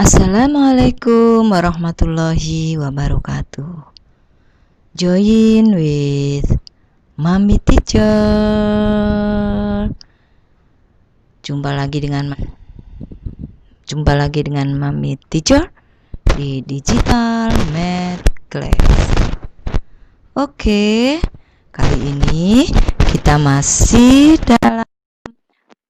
Assalamualaikum warahmatullahi wabarakatuh. Join with Mommy Teacher. Jumpa lagi dengan Mommy Teacher di Digital Math Class. Oke, kali ini kita masih dalam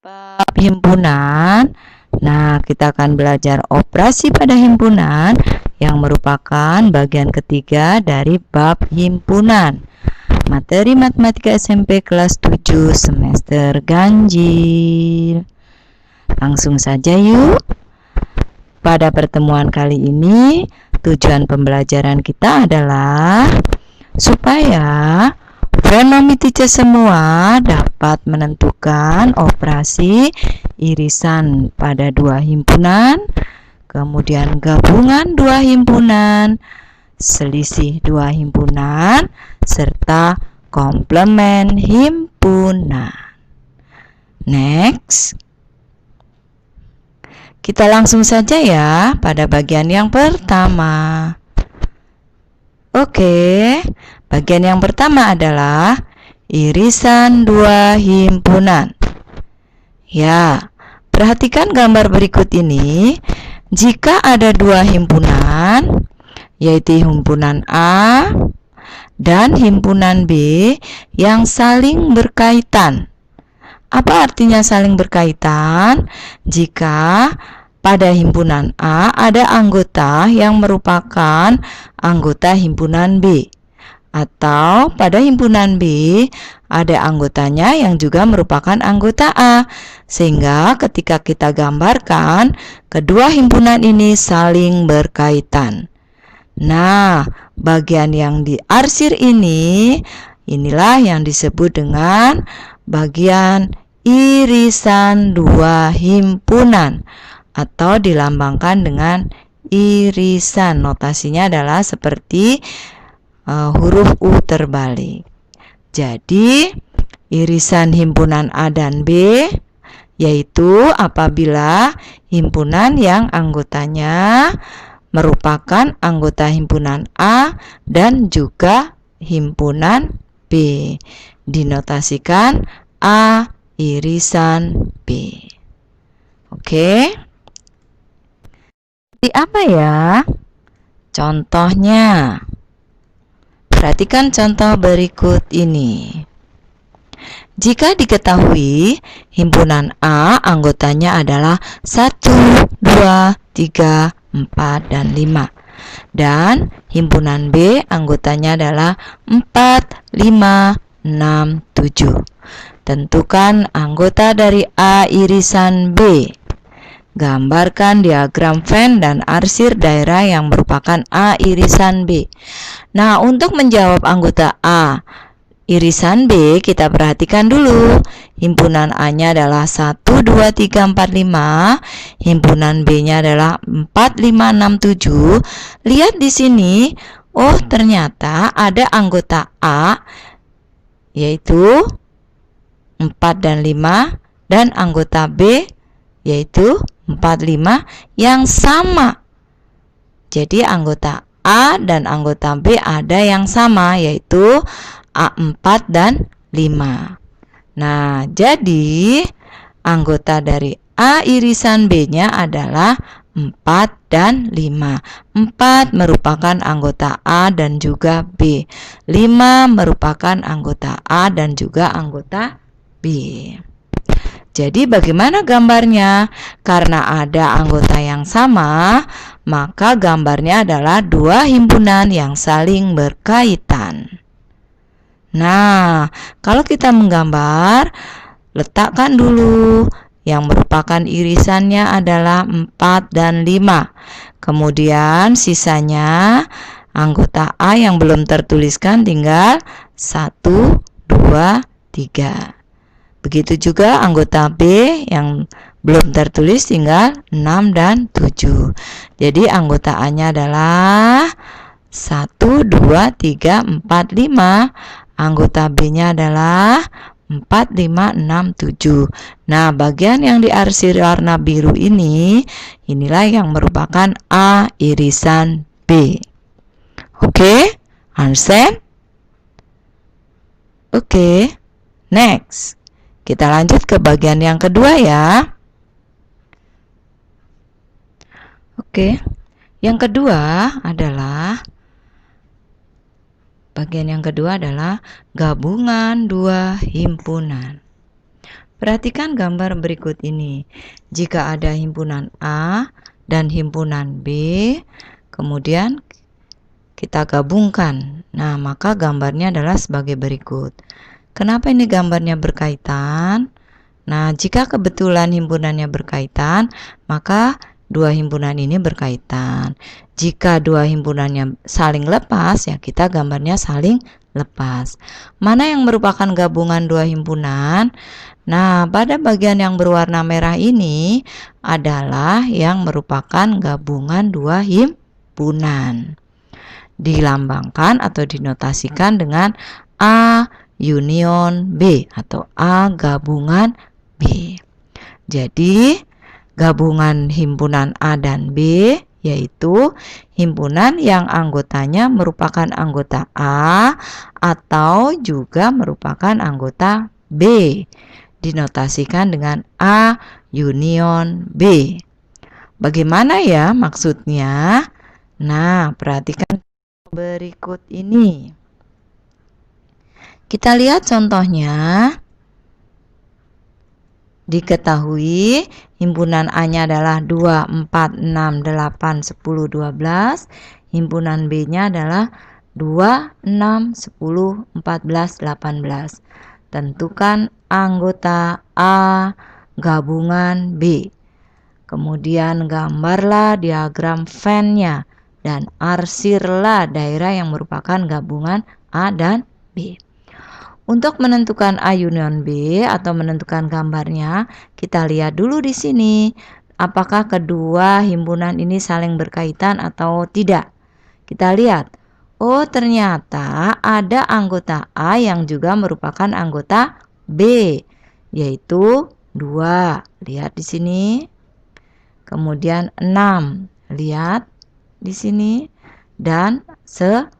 bab himpunan. Nah, kita akan belajar operasi pada himpunan yang merupakan bagian ketiga dari bab himpunan. Materi Matematika SMP kelas 7 semester ganjil. Langsung saja yuk. Pada pertemuan kali ini, tujuan pembelajaran kita adalah supaya Mommy Teacher semua dapat menentukan operasi irisan pada dua himpunan, kemudian gabungan dua himpunan, selisih dua himpunan, serta komplement himpunan. Next. Kita langsung saja ya pada bagian yang pertama. Oke, bagian yang pertama adalah irisan dua himpunan. Ya, perhatikan gambar berikut ini. Jika ada dua himpunan, yaitu himpunan A dan himpunan B yang saling berkaitan. Apa artinya saling berkaitan? Jika pada himpunan A ada anggota yang merupakan anggota himpunan B, atau pada himpunan B ada anggotanya yang juga merupakan anggota A, sehingga ketika kita gambarkan kedua himpunan ini saling berkaitan. Nah, bagian yang diarsir ini, inilah yang disebut dengan bagian irisan dua himpunan, atau dilambangkan dengan irisan. Notasinya adalah seperti huruf U terbalik. Jadi, irisan himpunan A dan B yaitu apabila himpunan yang anggotanya merupakan anggota himpunan A dan juga himpunan B. Dinotasikan A irisan B. Oke. Seperti apa ya contohnya? Perhatikan contoh berikut ini. Jika diketahui himpunan A anggotanya adalah 1, 2, 3, 4, dan 5. Dan himpunan B anggotanya adalah 4, 5, 6, 7. Tentukan anggota dari A irisan B. Gambarkan diagram Venn dan arsir daerah yang merupakan A irisan B. Nah, untuk menjawab anggota A irisan B, kita perhatikan dulu. Himpunan A-nya adalah 1, 2, 3, 4, 5. Himpunan B-nya adalah 4, 5, 6, 7. Lihat di sini, oh ternyata ada anggota A, yaitu 4 dan 5, dan anggota B, yaitu 4, 5 yang sama. Jadi anggota A dan anggota B ada yang sama, yaitu A4 dan 5. Nah, jadi anggota dari A irisan B-nya adalah 4 dan 5. 4 merupakan anggota A dan juga B. 5 merupakan anggota A dan juga anggota B. Jadi bagaimana gambarnya? Karena ada anggota yang sama, maka gambarnya adalah dua himpunan yang saling berkaitan. Nah, kalau kita menggambar, letakkan dulu yang merupakan irisannya adalah 4 dan 5. Kemudian sisanya anggota A yang belum tertuliskan tinggal 1, 2, 3. Begitu juga anggota B yang belum tertulis tinggal 6 dan 7. Jadi anggota A-nya adalah 1, 2, 3, 4, 5. Anggota B-nya adalah 4, 5, 6, 7. Nah, bagian yang diarsir warna biru ini, inilah yang merupakan A irisan B. Oke, understand? Oke, next. Kita lanjut ke bagian yang kedua ya. Oke, yang kedua adalah gabungan dua himpunan. Perhatikan gambar berikut ini. Jika ada himpunan A dan himpunan B, kemudian kita gabungkan. Nah, maka gambarnya adalah sebagai berikut. Kenapa ini gambarnya berkaitan? Nah, jika kebetulan himpunannya berkaitan, maka dua himpunan ini berkaitan. Jika dua himpunannya saling lepas, ya kita gambarnya saling lepas. Mana yang merupakan gabungan dua himpunan? Nah, pada bagian yang berwarna merah ini adalah yang merupakan gabungan dua himpunan. Dilambangkan atau dinotasikan dengan A union B atau A gabungan B. Jadi, gabungan himpunan A dan B yaitu himpunan yang anggotanya merupakan anggota A atau juga merupakan anggota B. Dinotasikan dengan A union B. Bagaimana ya maksudnya? Nah, perhatikan berikut ini. Kita lihat contohnya. Diketahui himpunan A-nya adalah 2, 4, 6, 8, 10, 12. Himpunan B-nya adalah 2, 6, 10, 14, 18. Tentukan anggota A gabungan B. Kemudian gambarlah diagram Venn-nya dan arsirlah daerah yang merupakan gabungan A dan B. Untuk menentukan A union B atau menentukan gambarnya, kita lihat dulu di sini apakah kedua himpunan ini saling berkaitan atau tidak. Kita lihat. Oh, ternyata ada anggota A yang juga merupakan anggota B, yaitu 2. Lihat di sini. Kemudian 6. Lihat di sini dan 10.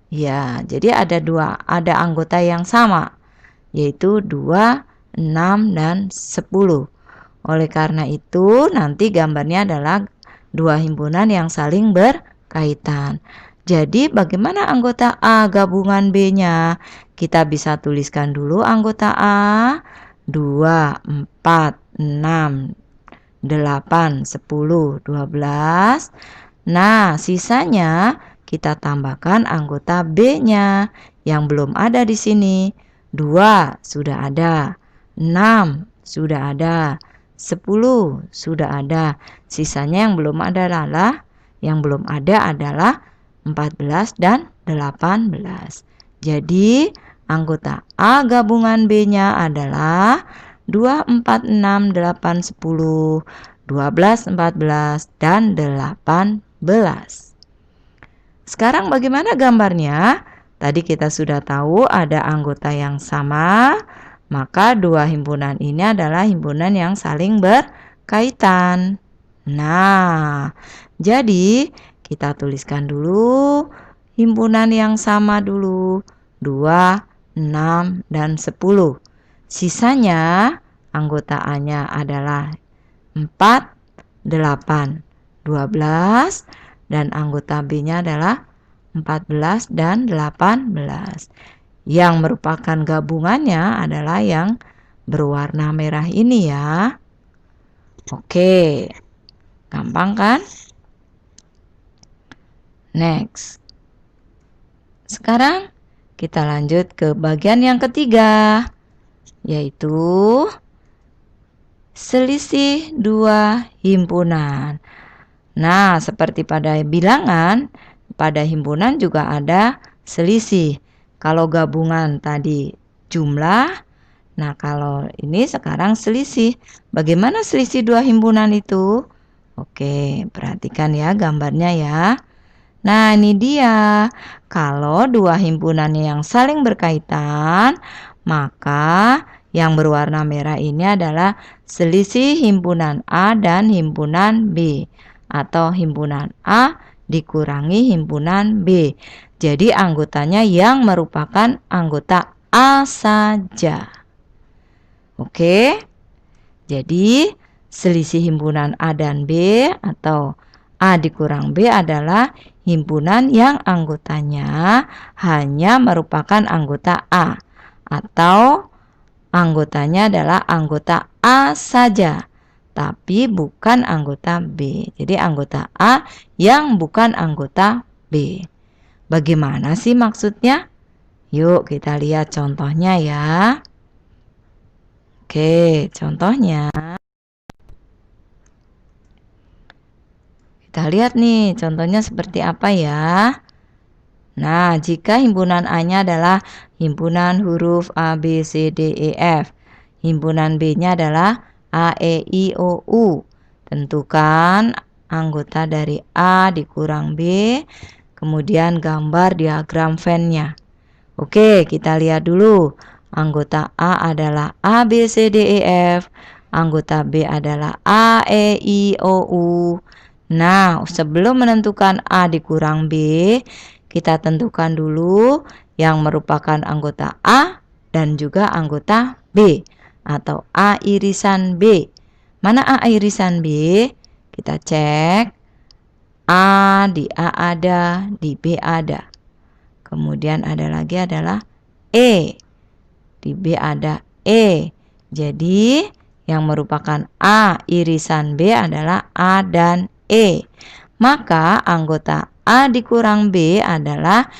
Ya, jadi ada anggota yang sama, yaitu 2, 6, dan 10. Oleh karena itu, nanti gambarnya adalah dua himpunan yang saling berkaitan. Jadi, bagaimana anggota A gabungan B-nya? Kita bisa tuliskan dulu anggota A, 2, 4, 6, 8, 10, 12. Nah, sisanya kita tambahkan anggota B-nya yang belum ada di sini. 2 sudah ada, 6 sudah ada, 10 sudah ada. Sisanya yang belum ada adalah 14 dan 18. Jadi, anggota A gabungan B-nya adalah 2, 4, 6, 8, 10, 12, 14, dan 18. Sekarang bagaimana gambarnya? Tadi kita sudah tahu ada anggota yang sama, maka dua himpunan ini adalah himpunan yang saling berkaitan. Nah, jadi kita tuliskan dulu himpunan yang sama dulu, 2, 6, dan 10. Sisanya anggota A-nya adalah 4, 8, 12. Dan anggota B-nya adalah 14 dan 18. Yang merupakan gabungannya adalah yang berwarna merah ini ya. Oke, gampang kan? Next. Sekarang kita lanjut ke bagian yang ketiga, yaitu selisih dua himpunan. Nah, seperti pada bilangan, pada himpunan juga ada selisih. Kalau gabungan tadi jumlah, nah kalau ini sekarang selisih. Bagaimana selisih dua himpunan itu? Oke, perhatikan ya gambarnya ya. Nah, ini dia. Kalau dua himpunan yang saling berkaitan, maka yang berwarna merah ini adalah selisih himpunan A dan himpunan B, atau himpunan A dikurangi himpunan B. Jadi anggotanya yang merupakan anggota A saja. Oke? Jadi selisih himpunan A dan B atau A dikurang B adalah himpunan yang anggotanya hanya merupakan anggota A, atau anggotanya adalah anggota A saja, tapi bukan anggota B. Jadi anggota A yang bukan anggota B. Bagaimana sih maksudnya? Yuk kita lihat contohnya ya. Oke, contohnya. Kita lihat nih, contohnya seperti apa ya. Nah, jika himpunan A-nya adalah himpunan huruf A, B, C, D, E, F. Himpunan B-nya adalah A, E, I, O, U. Tentukan anggota dari A dikurang B, kemudian gambar diagram Venn-nya. Oke, kita lihat dulu. Anggota A adalah A, B, C, D, E, F. Anggota B adalah A, E, I, O, U. Nah, sebelum menentukan A dikurang B, kita tentukan dulu yang merupakan anggota A dan juga anggota B, atau A irisan B. Mana A irisan B? Kita cek. A di A ada, di B ada. Kemudian ada lagi adalah E. Di B ada E. Jadi yang merupakan A irisan B adalah A dan E. Maka anggota A dikurang B adalah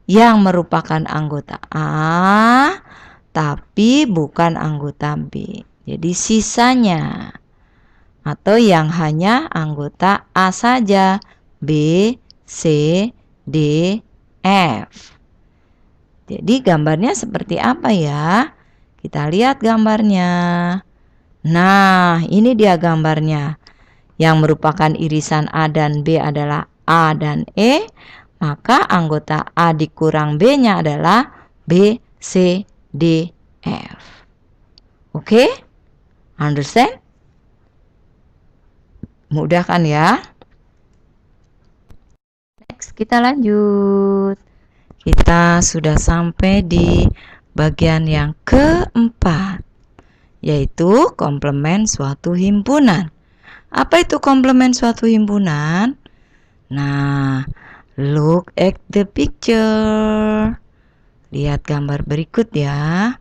yang merupakan anggota A tapi bukan anggota B. Jadi sisanya atau yang hanya anggota A saja, B, C, D, F. Jadi gambarnya seperti apa ya? Kita lihat gambarnya. Nah, ini dia gambarnya. Yang merupakan irisan A dan B adalah A dan E, maka anggota A dikurang B-nya adalah B, C, D, F. Oke? Understand? Mudah kan ya? Next, kita lanjut. Kita sudah sampai di bagian yang keempat, yaitu komplement suatu himpunan. Apa itu komplement suatu himpunan? Nah, look at the picture. Lihat gambar berikut ya.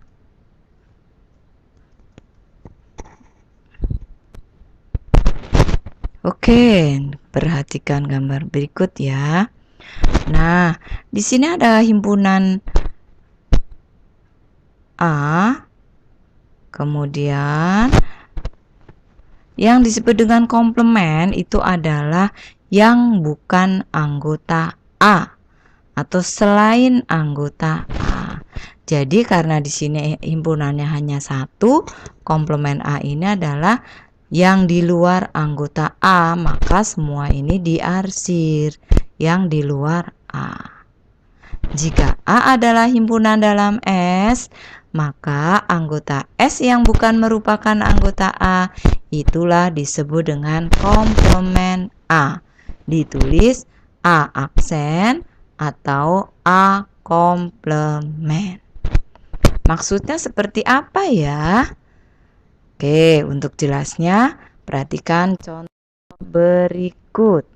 Oke, perhatikan gambar berikut ya. Nah, di sini ada himpunan A, kemudian yang disebut dengan komplement itu adalah yang bukan anggota A atau selain anggota A. Jadi karena di sini himpunannya hanya satu, komplement A ini adalah yang di luar anggota A, maka semua ini diarsir yang di luar A. Jika A adalah himpunan dalam S, maka anggota S yang bukan merupakan anggota A itulah disebut dengan komplement A. Ditulis A aksen atau A komplement. Maksudnya seperti apa ya? Oke, untuk jelasnya perhatikan contoh berikut.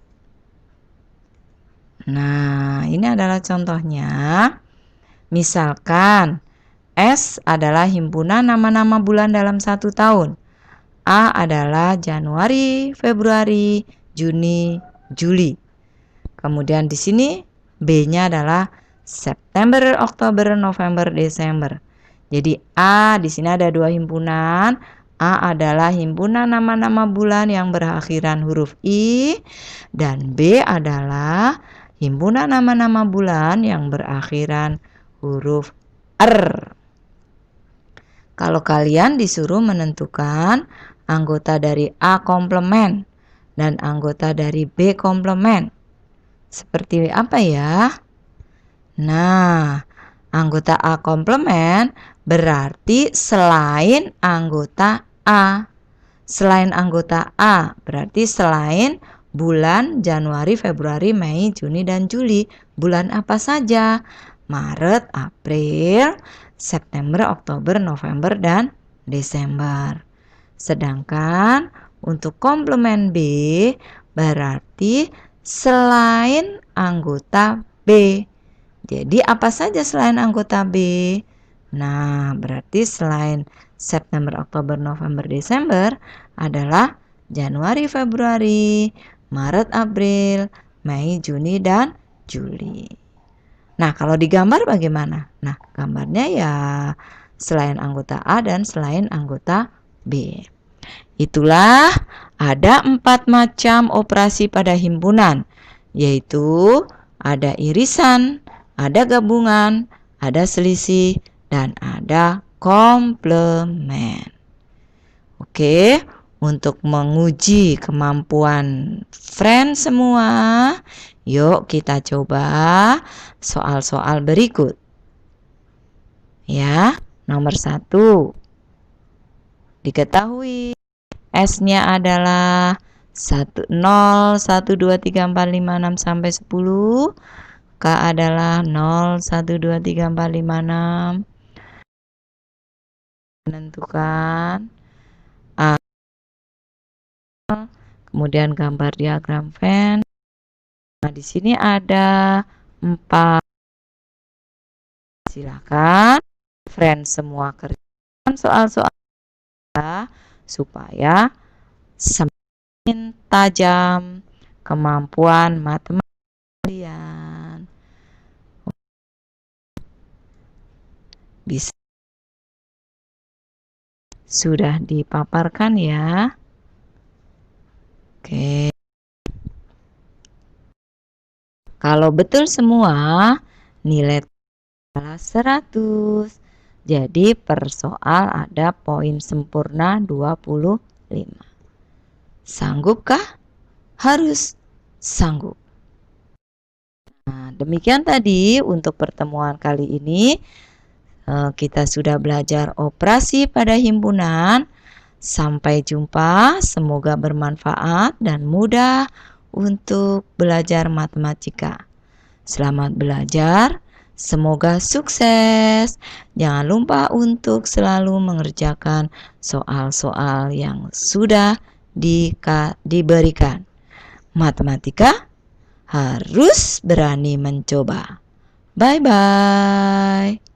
Nah, ini adalah contohnya. Misalkan S adalah himpunan nama-nama bulan dalam satu tahun. A adalah Januari, Februari, Juni, Juli. Kemudian di sini B-nya adalah September, Oktober, November, Desember. Jadi A di sini ada dua himpunan. A adalah himpunan nama-nama bulan yang berakhiran huruf I, dan B adalah himpunan nama-nama bulan yang berakhiran huruf R. Kalau kalian disuruh menentukan anggota dari A komplement dan anggota dari B komplement, seperti apa ya? Nah, anggota A komplement berarti selain anggota A. Selain anggota A, berarti selain bulan Januari, Februari, Mei, Juni, dan Juli. Bulan apa saja? Maret, April, September, Oktober, November, dan Desember. Sedangkan untuk komplement B berarti selain anggota B. Jadi apa saja selain anggota B? Nah, berarti selain September, Oktober, November, Desember adalah Januari, Februari, Maret, April, Mei, Juni, dan Juli. Nah, kalau digambar bagaimana? Nah, gambarnya ya selain anggota A dan selain anggota B. Itulah ada 4 macam operasi pada himpunan, yaitu ada irisan, ada gabungan, ada selisih, dan ada komplement. Oke, untuk menguji kemampuan friend semua, yuk kita coba soal-soal berikut. Ya, nomor 1. Diketahui S-nya adalah 0, 1, 2, 3, 4, 5, 6 sampai 10. K adalah 0, 1, 2, 3, 4, 5, 6. Menentukan A. Kemudian gambar diagram Venn. Nah, di sini ada 4. Silakan friend semua kerjakan soal-soal supaya semakin tajam kemampuan matematika kalian. Bisa sudah dipaparkan ya. Oke. Kalau betul semua, nilai adalah 100. Jadi per soal ada poin sempurna 25. Sanggupkah? Harus sanggup. Nah, demikian tadi untuk pertemuan kali ini. Kita sudah belajar operasi pada himpunan. Sampai jumpa, semoga bermanfaat dan mudah untuk belajar matematika. Selamat belajar, semoga sukses. Jangan lupa untuk selalu mengerjakan soal-soal yang sudah diberikan. Matematika harus berani mencoba. Bye-bye.